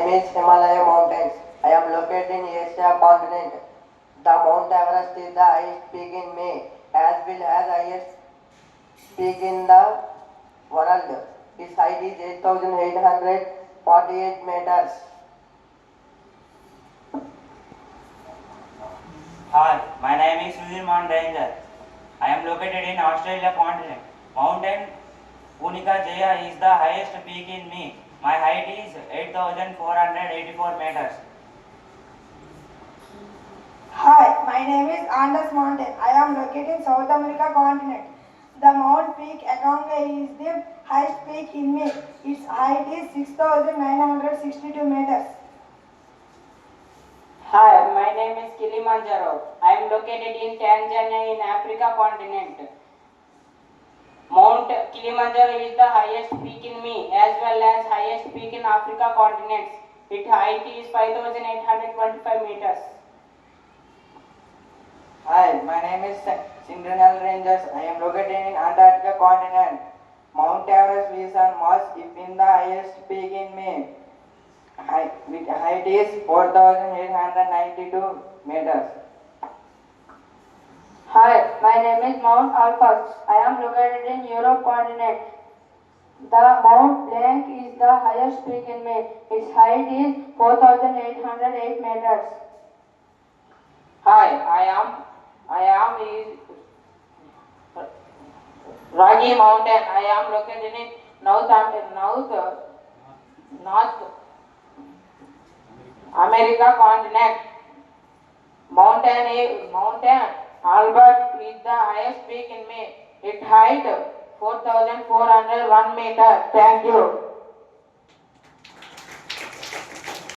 name is Himalaya Mountains. I am located in Asia continent. The Mount Everest is the highest peak in May, as well as highest peak in the world. Its height is 8,848 meters. Hi, my name is Sudhir Ranger. I am located in Australia continent. Mountain Punika Jaya is the highest peak in me. My height is 8,484 meters. Hi, my name is Andes Mountain. I am located in South America continent. The Mount Peak Akonga is the highest peak in May. Its height is 6,962 meters. Hi, my name is Kilimanjaro. I am located in Tanzania in Africa continent. Mount Kilimanjaro is the highest peak in me as well as highest peak in Africa continent. Its height is 5,825 meters. Hi, my name is Sindranal Rangers. I am located in Antarctica continent. Mount Everest is on Mars in the highest peak in May. Height is 4,892 meters. Hi, my name is Mount Alpus. I am located in Europe continent. The Mount Blanc is the highest peak in May. Its height is 4,808 meters. Hi, I am Rocky Mountain. I am located in North America continent. Mountain Albert is the highest peak in May. Its height 4,401 meters. Thank you.